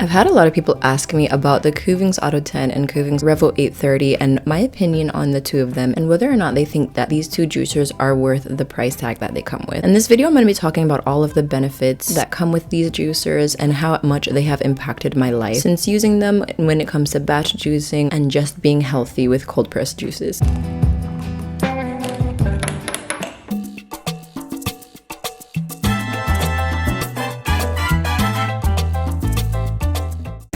I've had a lot of people ask me about the Kuvings AUTO10 and Kuvings Revo 830 and my opinion on the two of them and whether or not they think that these two juicers are worth the price tag that they come with. In this video, I'm going to be talking about all of the benefits that come with these juicers and how much they have impacted my life since using them when it comes to batch juicing and just being healthy with cold pressed juices.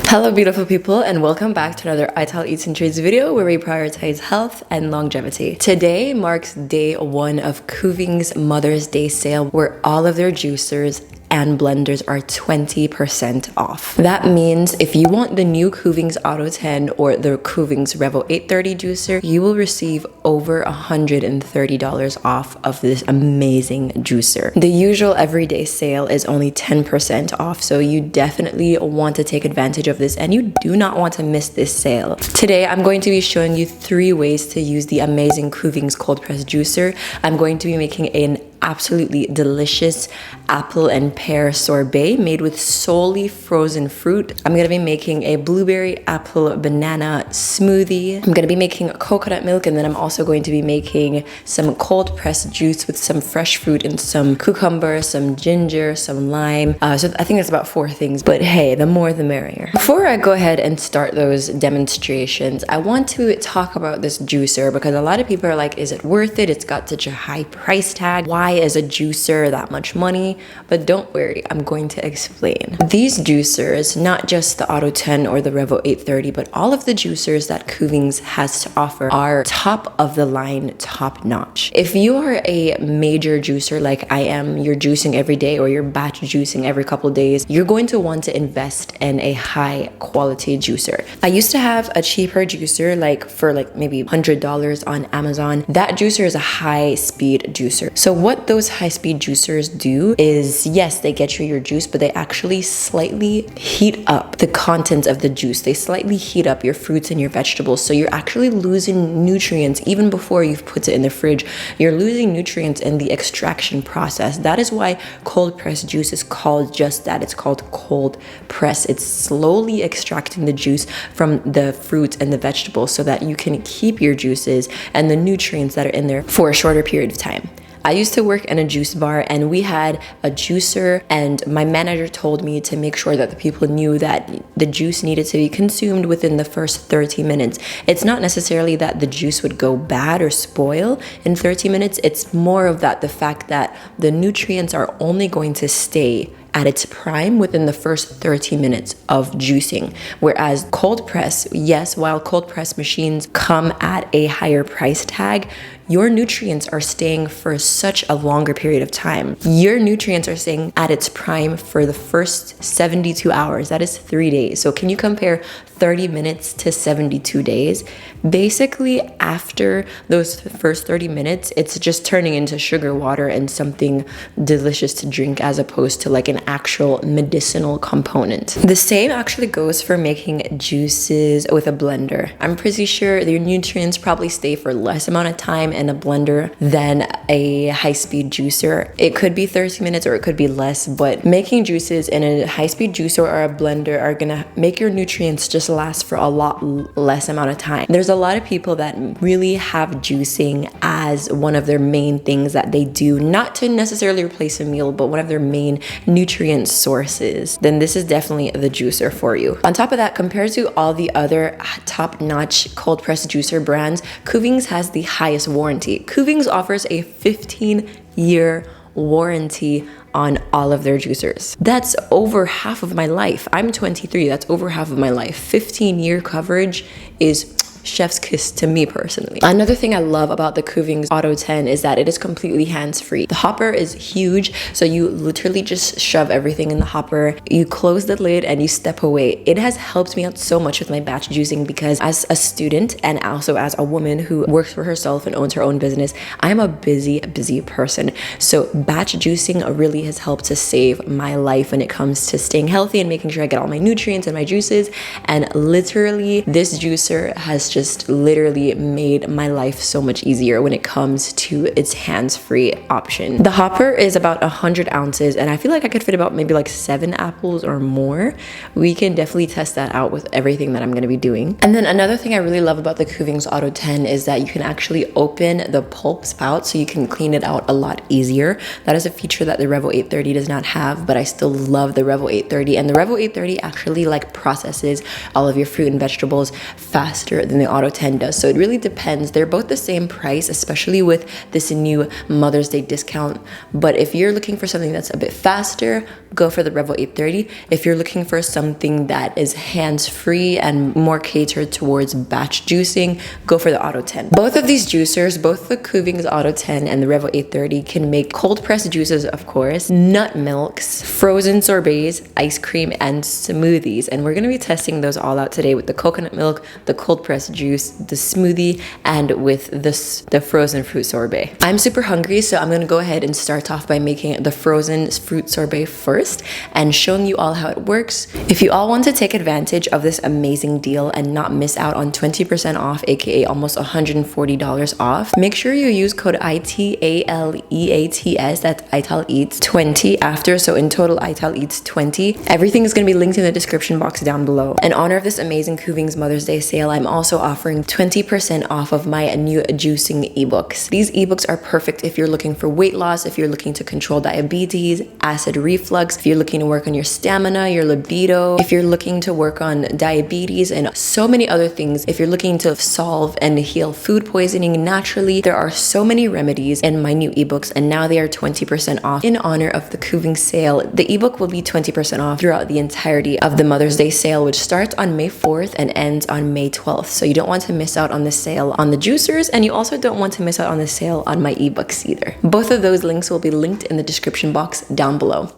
Hello beautiful people and welcome back to another ital Eats and Trades video where we prioritize health and longevity. Today marks day one of Kuvings Mother's Day sale where all of their juicers and blenders are 20% off. That means if you want the new Kuvings AUTO10 or the Kuvings Revo 830 juicer, you will receive over $130 off of this amazing juicer. The usual everyday sale is only 10% off, so you definitely want to take advantage of this and you do not want to miss this sale. Today, I'm going to be showing you 3 ways to use the amazing Kuvings cold press juicer. I'm going to be making an absolutely delicious apple and pear sorbet made with solely frozen fruit. I'm gonna be making a blueberry apple banana smoothie. I'm gonna be making coconut milk, and then I'm also going to be making some cold pressed juice with some fresh fruit and some cucumber, some ginger, some lime. So I think that's about 4 things, but hey, the more the merrier. Before I go ahead and start those demonstrations, I want to talk about this juicer because a lot of people are like, is it worth it? It's got such a high price tag. Why is a juicer that much money? But don't worry, I'm going to explain. These juicers, not just the AUTO10 or the Revo 830, but all of the juicers that Kuvings has to offer are top of the line, top notch. If you are a major juicer like I am, you're juicing every day or you're batch juicing every couple days, you're going to want to invest in a high quality juicer. I used to have a cheaper juicer for maybe $100 on Amazon. That juicer is a high speed juicer. So what those high speed juicers do is, yes, they get you your juice, but they actually slightly heat up the contents of the juice. They slightly heat up your fruits and your vegetables. So you're actually losing nutrients even before you've put it in the fridge. You're losing nutrients in the extraction process. That is why cold pressed juice is called just that. It's called cold press. It's slowly extracting the juice from the fruits and the vegetables so that you can keep your juices and the nutrients that are in there for a shorter period of time. I used to work in a juice bar and we had a juicer, and my manager told me to make sure that the people knew that the juice needed to be consumed within the first 30 minutes. It's not necessarily that the juice would go bad or spoil in 30 minutes. It's more of the fact that the nutrients are only going to stay at its prime within the first 30 minutes of juicing. Whereas cold press, yes, while cold press machines come at a higher price tag, your nutrients are staying for such a longer period of time. Your nutrients are staying at its prime for the first 72 hours. That is 3 days. So can you compare 30 minutes to 72 days? Basically, after those first 30 minutes, it's just turning into sugar water and something delicious to drink as opposed to like an actual medicinal component. The same actually goes for making juices with a blender. I'm pretty sure your nutrients probably stay for less amount of time in a blender than a high-speed juicer. It could be 30 minutes or it could be less, but making juices in a high-speed juicer or a blender are gonna make your nutrients just last for a lot less amount of time. There's a lot of people that really have juicing as one of their main things that they do, not to necessarily replace a meal, but one of their main nutrient sources. Then this is definitely the juicer for you. On top of that, compared to all the other top-notch cold press juicer brands, Kuvings has the highest warranty. Kuvings offers a 15-year warranty on all of their juicers. That's over half of my life. I'm 23, that's over half of my life. 15-year coverage is chef's kiss to me personally. Another thing I love about the Kuvings AUTO10 is that it is completely hands-free. The hopper is huge, so you literally just shove everything in the hopper, you close the lid and you step away. It has helped me out so much with my batch juicing because as a student and also as a woman who works for herself and owns her own business, I'm a busy person. So batch juicing really has helped to save my life when it comes to staying healthy and making sure I get all my nutrients and my juices. And literally this juicer has just literally made my life so much easier when it comes to its hands-free option. The hopper is about 100 ounces, and I feel like I could fit about maybe like 7 apples or more. We can definitely test that out with everything that I'm going to be doing. And then another thing I really love about the Kuvings AUTO10 is that you can actually open the pulp spout so you can clean it out a lot easier. That is a feature that the Revo 830 does not have, but I still love the Revo 830. And the Revo 830 actually like processes all of your fruit and vegetables faster than the AUTO10 does. So it really depends. They're both the same price, especially with this new Mother's Day discount. But if you're looking for something that's a bit faster, go for the Revo 830. If you're looking for something that is hands-free and more catered towards batch juicing, go for the AUTO10. Both of these juicers, both the Kuvings AUTO10 and the Revo 830, can make cold pressed juices, of course, nut milks, frozen sorbets, ice cream, and smoothies. And we're going to be testing those all out today with the coconut milk, the cold pressed juice, the smoothie, and with the frozen fruit sorbet. I'm super hungry, so I'm going to go ahead and start off by making the frozen fruit sorbet first and showing you all how it works. If you all want to take advantage of this amazing deal and not miss out on 20% off, aka almost $140 off, make sure you use code ITALEATS, that's ITALEATS20 after, so in total ITALEATS20. Everything is going to be linked in the description box down below. In honor of this amazing Kuvings Mother's Day sale, I'm also offering 20% off of my new juicing ebooks. These ebooks are perfect if you're looking for weight loss, if you're looking to control diabetes, acid reflux, if you're looking to work on your stamina, your libido, if you're looking to work on diabetes and so many other things, if you're looking to solve and heal food poisoning naturally. There are so many remedies in my new ebooks, and now they are 20% off in honor of the Kuvings sale. The ebook will be 20% off throughout the entirety of the Mother's Day sale, which starts on May 4th and ends on May 12th. So you don't want to miss out on the sale on the juicers, and you also don't want to miss out on the sale on my ebooks either. Both of those links will be linked in the description box down below.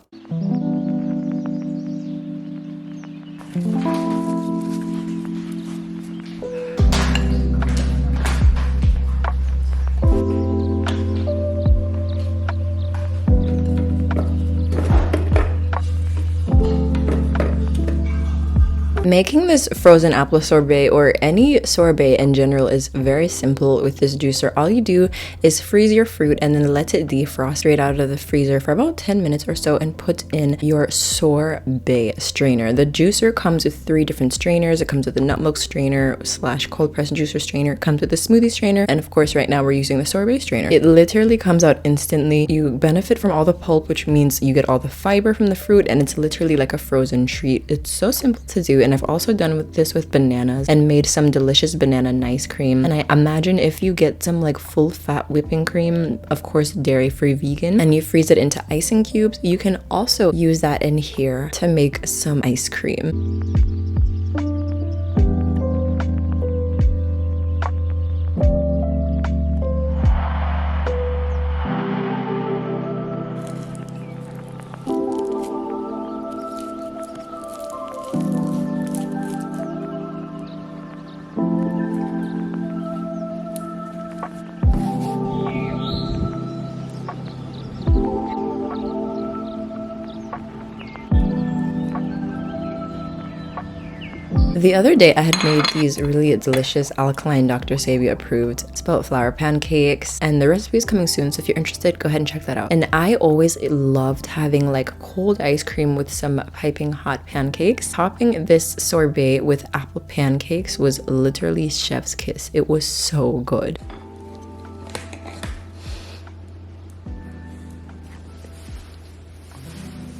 Making this frozen apple sorbet or any sorbet in general is very simple with this juicer. All you do is freeze your fruit and then let it defrost straight out of the freezer for about 10 minutes or so and put in your sorbet strainer. The juicer comes with 3 different strainers. It comes with the nut milk strainer / cold pressed juicer strainer. It comes with the smoothie strainer, and of course right now we're using the sorbet strainer. It literally comes out instantly. You benefit from all the pulp, which means you get all the fiber from the fruit, and it's literally like a frozen treat. It's so simple to do, and I've also done with this with bananas and made some delicious banana nice cream. And I imagine if you get some like full fat whipping cream, of course dairy-free vegan, and you freeze it into icing cubes, you can also use that in here to make some ice cream. The other day I had made these really delicious alkaline Dr. Savia approved spelt flour pancakes, and the recipe is coming soon, so if you're interested, go ahead and check that out. And I always loved having like cold ice cream with some piping hot pancakes. Topping this sorbet with apple pancakes was literally chef's kiss. It was so good.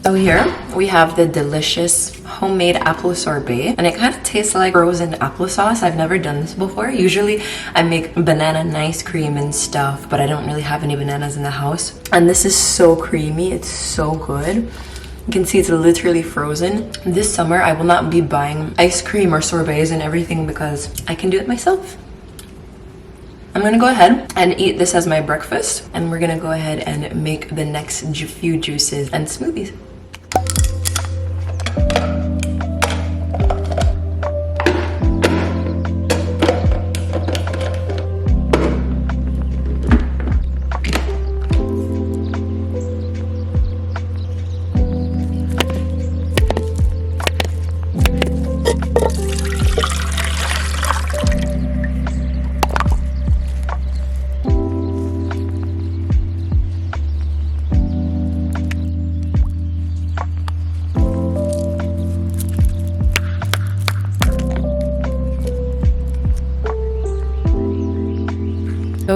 So here we have the delicious homemade apple sorbet, and it kind of tastes like frozen applesauce. I've never done this before. Usually I make banana nice cream and stuff, but I don't really have any bananas in the house. And this is so creamy. It's so good. You can see it's literally frozen. This summer I will not be buying ice cream or sorbets and everything because I can do it myself. I'm gonna go ahead and eat this as my breakfast, and we're gonna go ahead and make the next few juices and smoothies.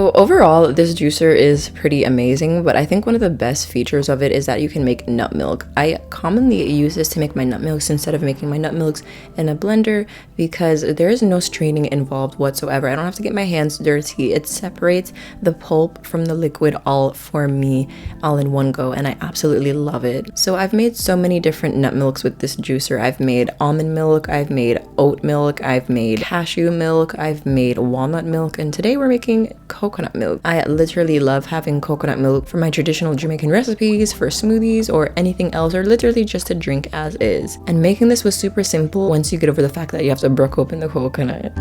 So overall, this juicer is pretty amazing, but I think one of the best features of it is that you can make nut milk. I commonly use this to make my nut milks instead of making my nut milks in a blender because there is no straining involved whatsoever. I don't have to get my hands dirty. It separates the pulp from the liquid all for me, all in one go, and I absolutely love it. So I've made so many different nut milks with this juicer. I've made almond milk, I've made oat milk, I've made cashew milk, I've made walnut milk, and today we're making coconut milk. I literally love having coconut milk for my traditional Jamaican recipes, for smoothies, or anything else, or literally just to drink as is. And making this was super simple once you get over the fact that you have to break open the coconut.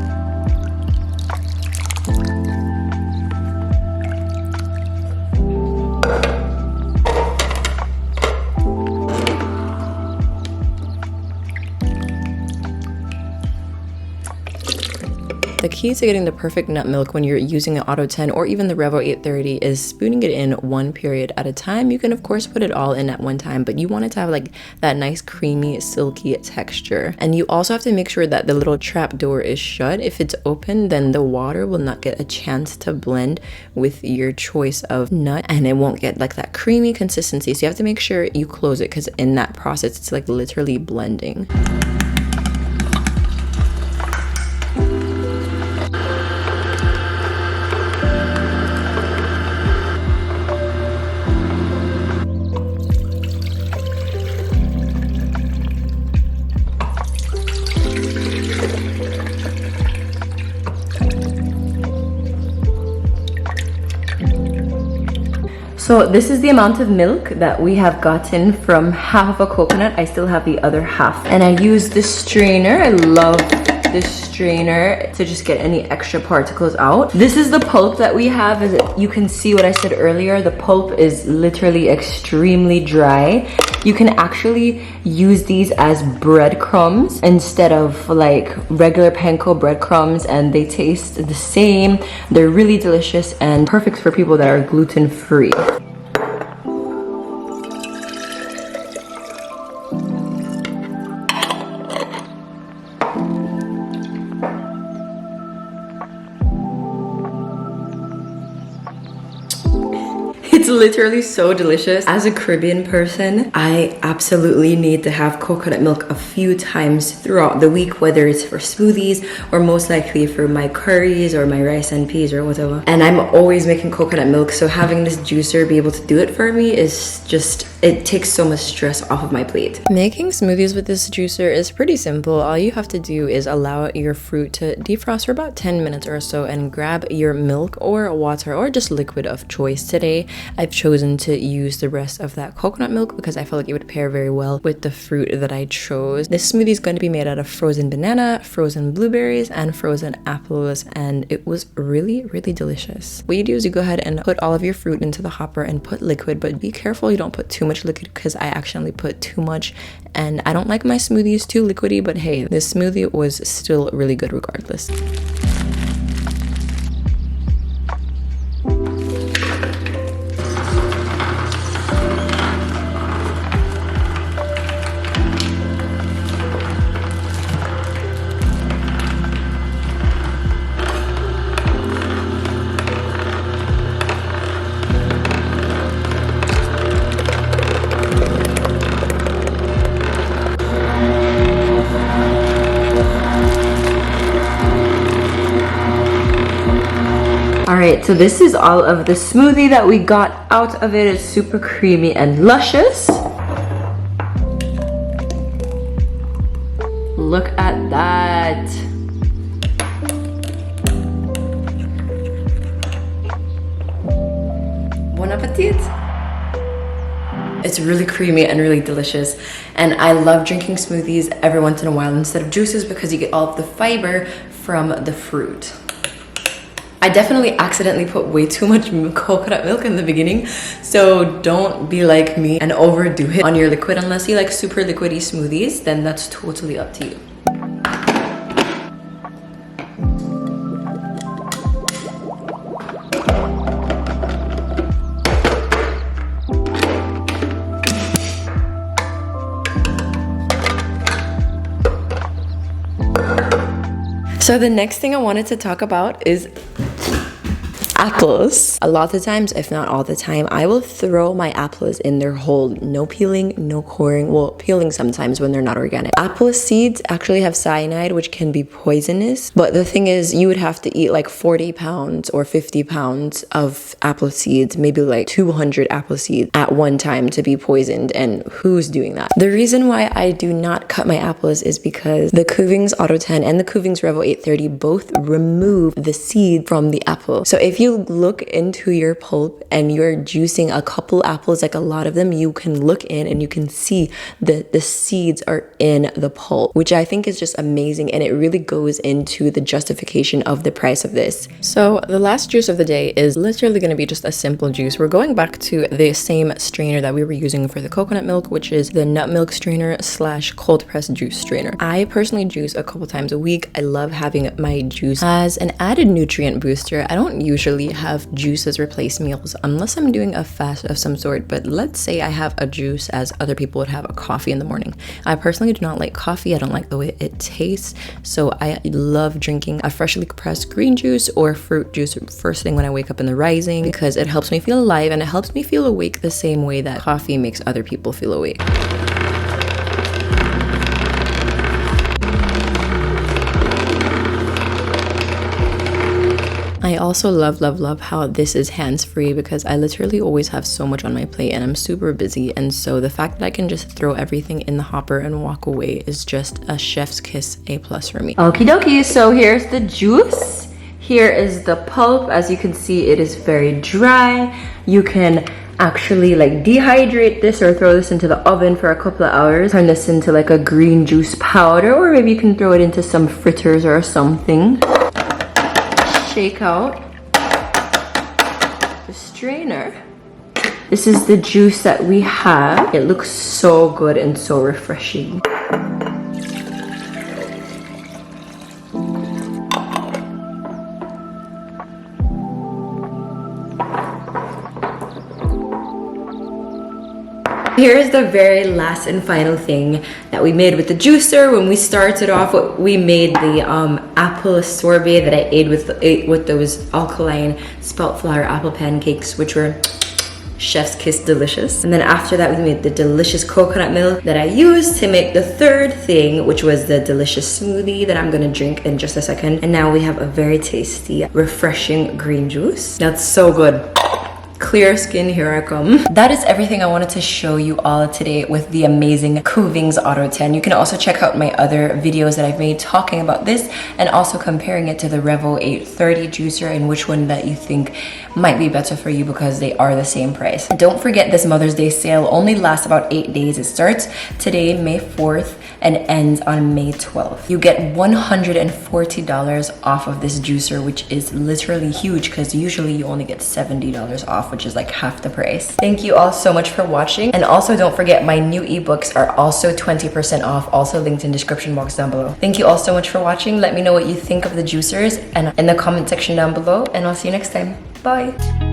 The key to getting the perfect nut milk when you're using an Auto 10 or even the Revo 830 is spooning it in one period at a time. You can of course put it all in at one time, but you want it to have like that nice creamy silky texture. And you also have to make sure that the little trap door is shut. If it's open, then the water will not get a chance to blend with your choice of nut and it won't get like that creamy consistency. So you have to make sure you close it because in that process it's like literally blending. So this is the amount of milk that we have gotten from half of a coconut. I still have the other half. And I use this strainer. I love this strainer to just get any extra particles out. This is the pulp that we have. As you can see what I said earlier, the pulp is literally extremely dry. You can actually use these as breadcrumbs instead of like regular panko breadcrumbs, and they taste the same. They're really delicious and perfect for people that are gluten-free. It's literally so delicious. As a Caribbean person, I absolutely need to have coconut milk a few times throughout the week, whether it's for smoothies or most likely for my curries or my rice and peas or whatever. And I'm always making coconut milk, so having this juicer be able to do it for me is just, it takes so much stress off of my plate. Making smoothies with this juicer is pretty simple. All you have to do is allow your fruit to defrost for about 10 minutes or so and grab your milk or water or just liquid of choice. Today, I've chosen to use the rest of that coconut milk because I felt like it would pair very well with the fruit that I chose. This smoothie is going to be made out of frozen banana, frozen blueberries, and frozen apples, and it was really, really delicious. What you do is you go ahead and put all of your fruit into the hopper and put liquid, but be careful you don't put too much liquid because I accidentally put too much and I don't like my smoothies too liquidy, but hey, this smoothie was still really good regardless. Alright, so this is all of the smoothie that we got out of it. It's super creamy and luscious. Look at that. Bon appetit. It's really creamy and really delicious, and I love drinking smoothies every once in a while instead of juices because you get all of the fiber from the fruit. I definitely accidentally put way too much coconut milk in the beginning, so don't be like me and overdo it on your liquid. Unless you like super liquidy smoothies, then that's totally up to you. So the next thing I wanted to talk about is apples. A lot of times, if not all the time, I will throw my apples in their whole. No peeling, no coring. Well, peeling sometimes when they're not organic. Apple seeds actually have cyanide, which can be poisonous. But the thing is, you would have to eat like 40 pounds or 50 pounds of apple seeds, maybe like 200 apple seeds at one time to be poisoned. And who's doing that? The reason why I do not cut my apples is because the Kuvings AUTO10 and the Kuvings Revo 830 both remove the seed from the apple. So if you look into your pulp and you're juicing a couple apples, like a lot of them, you can look in and you can see that the seeds are in the pulp, which I think is just amazing, and it really goes into the justification of the price of this. So the last juice of the day is literally going to be just a simple juice. We're going back to the same strainer that we were using for the coconut milk, which is the nut milk strainer / cold press juice strainer. I personally juice a couple times a week. I love having my juice as an added nutrient booster. I don't usually have juices replace meals unless I'm doing a fast of some sort, but let's say I have a juice as other people would have a coffee in the morning. I personally do not like coffee. I don't like the way it tastes, so I love drinking a freshly pressed green juice or fruit juice first thing when I wake up in the rising, because it helps me feel alive and it helps me feel awake the same way that coffee makes other people feel awake. I also love how this is hands-free, because I literally always have so much on my plate and I'm super busy, and so the fact that I can just throw everything in the hopper and walk away is just a chef's kiss, A+ for me. Okie dokie, so here's the juice. Here is the pulp. As you can see, it is very dry. You can actually like dehydrate this or throw this into the oven for a couple of hours, turn this into like a green juice powder, or maybe you can throw it into some fritters or something. Shake out the strainer. This is the juice that we have. It looks so good and so refreshing. Here's the very last and final thing that we made with the juicer. When we started off, we made the apple sorbet that I ate with those alkaline spelt flour apple pancakes, which were chef's kiss delicious. And then after that, we made the delicious coconut milk that I used to make the third thing, which was the delicious smoothie that I'm gonna drink in just a second. And now we have a very tasty, refreshing green juice. That's so good. Clear skin, here I come. That is everything I wanted to show you all today with the amazing Kuvings AUTO10. You can also check out my other videos that I've made talking about this and also comparing it to the Revo 830 juicer and which one that you think might be better for you, because they are the same price. Don't forget, this Mother's Day sale only lasts about 8 days. It starts today, May 4th, and ends on May 12th. You get $140 off of this juicer, which is literally huge, because usually you only get $70 off, which is like half the price. Thank you all so much for watching, and also don't forget my new ebooks are also 20% off, also linked in the description box down below. Thank you all so much for watching. Let me know what you think of the juicers and in the comment section down below, and I'll see you next time. Bye.